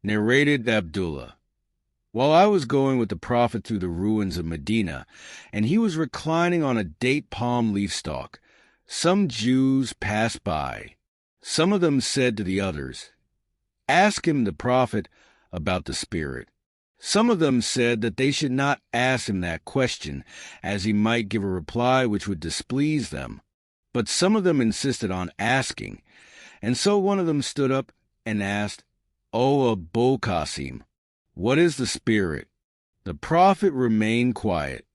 Narrated Abdullah. While I was going with the Prophet through the ruins of Medina, and he was reclining on a date palm leaf stalk, some Jews passed by. Some of them said to the others, "Ask him, the Prophet, about the Spirit." Some of them said that they should not ask him that question, as he might give a reply which would displease them. But some of them insisted on asking, and so one of them stood up and asked, "O Abu Qasim, what is the Spirit?" The Prophet remained quiet.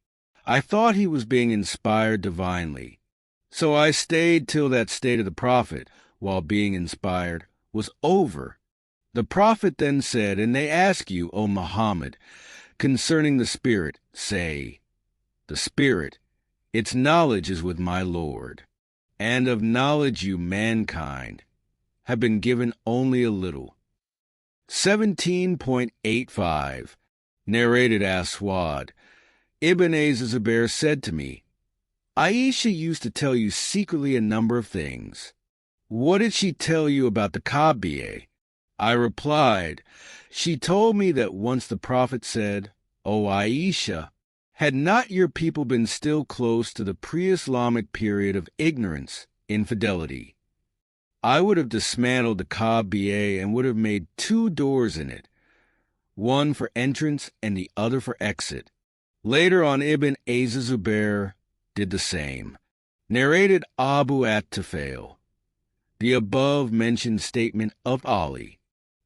I thought he was being inspired divinely. So I stayed till that state of the Prophet, while being inspired, was over. The Prophet then said, "And they ask you, O Muhammad, concerning the Spirit, say, the Spirit, its knowledge is with my Lord, and of knowledge you, mankind, have been given only a little." 17.85 Narrated Aswad. Ibn Zubair said to me, "Aisha used to tell you secretly a number of things. What did she tell you about the Kaabiyeh?" I replied, "She told me that once the Prophet said, 'O Aisha, had not your people been still close to the pre-Islamic period of ignorance, infidelity, I would have dismantled the Kaabiyeh and would have made 2 doors in it, one for entrance and the other for exit.'" Later on, Ibn Zubair did the same. Narrated Abu at-Tufail. The above-mentioned statement of Ali.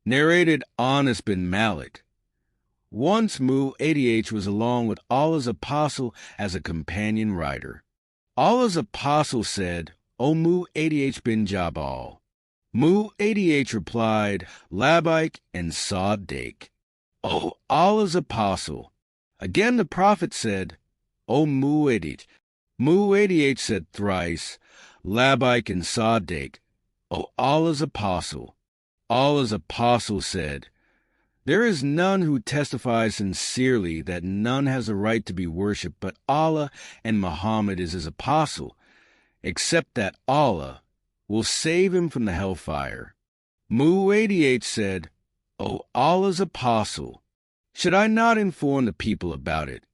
Narrated Anas bin Malik. Once Mu'adh was along with Allah's apostle as a companion rider. Allah's apostle said, "O Mu'adh bin Jabal." Mu'adh replied, "Labbaik and Sadiq." "O Allah's apostle." Again the Prophet said, "O Mu'adh." Mu'adh said thrice, "Labbaik and Sadiq, O Allah's apostle." Allah's apostle said, "There is none who testifies sincerely that none has a right to be worshipped but Allah and Muhammad is his apostle, except that Allah will save him from the hellfire." Mu'adh said, "O Allah's apostle, should I not inform the people about it,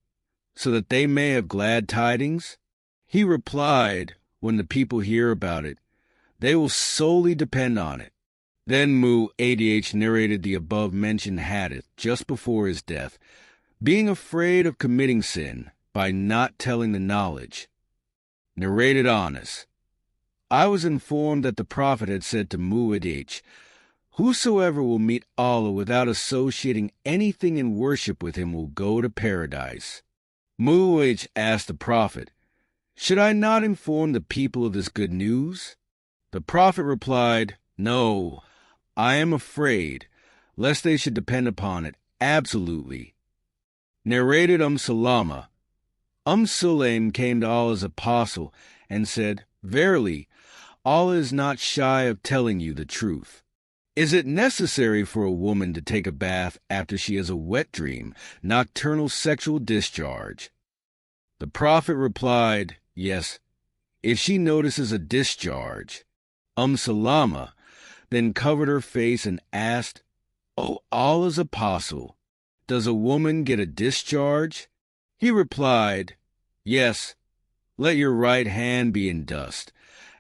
so that they may have glad tidings?" He replied, "When the people hear about it, they will solely depend on it." Then Mu'adh narrated the above-mentioned hadith just before his death, being afraid of committing sin by not telling the knowledge. Narrated Anas. I was informed that the Prophet had said to Mu'adh, "Whosoever will meet Allah without associating anything in worship with him will go to paradise." Mu'adh asked the Prophet, "Should I not inform the people of this good news?" The Prophet replied, "No, I am afraid, lest they should depend upon it absolutely." Narrated Salama. Sulaim came to Allah's apostle and said, "Verily, Allah is not shy of telling you the truth. Is it necessary for a woman to take a bath after she has a wet dream, nocturnal sexual discharge?" The Prophet replied, "Yes, if she notices a discharge." Salama then covered her face and asked, "O Allah's apostle, does a woman get a discharge?" He replied, "Yes, let your right hand be in dust,"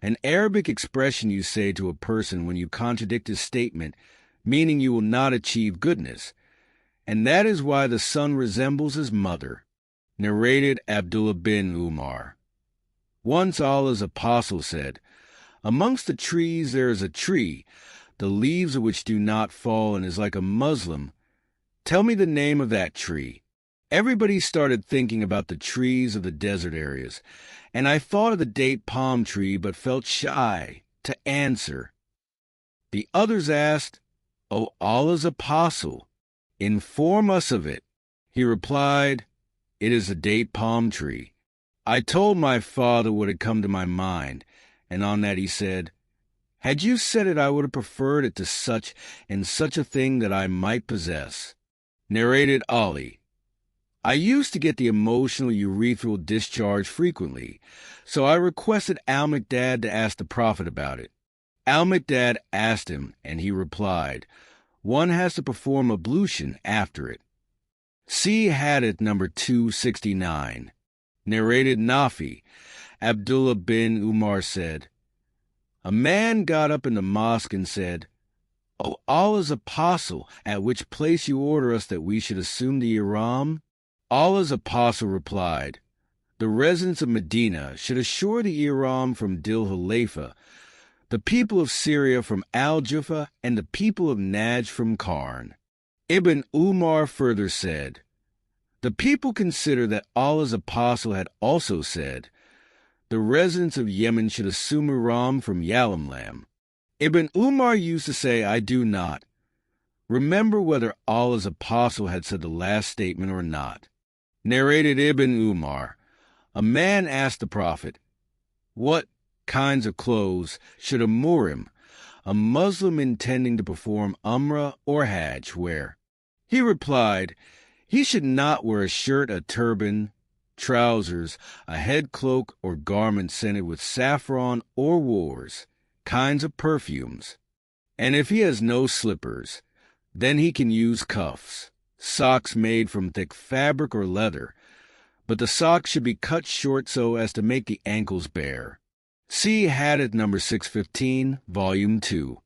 an Arabic expression you say to a person when you contradict his statement, meaning you will not achieve goodness, and that is why the son resembles his mother. Narrated Abdullah bin Umar. Once Allah's apostle said, "Amongst the trees there is a tree, the leaves of which do not fall and is like a Muslim. Tell me the name of that tree." Everybody started thinking about the trees of the desert areas, and I thought of the date palm tree but felt shy to answer. The others asked, "O Allah's apostle, inform us of it." He replied, "It is a date palm tree." I told my father what had come to my mind, and on that he said, "Had you said it, I would have preferred it to such and such a thing that I might possess." Narrated Ali. I used to get the emotional urethral discharge frequently, so I requested Al-Miqdad to ask the Prophet about it. Al-Miqdad asked him, and he replied, one has to perform ablution after it. See Hadith number 269. Narrated Nafi, Abdullah bin Umar said, "A man got up in the mosque and said, 'O Allah's apostle, at which place you order us that we should assume the ihram?' Allah's apostle replied, 'The residents of Medina should assure the ihram from Dil Hulayfa, the people of Syria from Al-Jufa, and the people of Najd from Karn.'" Ibn Umar further said, "The people consider that Allah's apostle had also said, 'The residents of Yemen should assume ihram from Yalamlam.'" Ibn Umar used to say, "I do not remember whether Allah's apostle had said the last statement or not." Narrated Ibn Umar, a man asked the Prophet, "What kinds of clothes should a muhrim, a Muslim intending to perform Umrah or Hajj, wear?" He replied, "He should not wear a shirt, a turban, trousers, a head cloak, or garment scented with saffron or wars, kinds of perfumes. And if he has no slippers, then he can use cuffs, socks made from thick fabric or leather, but the socks should be cut short so as to make the ankles bare. See Hadith number 615, Volume 2.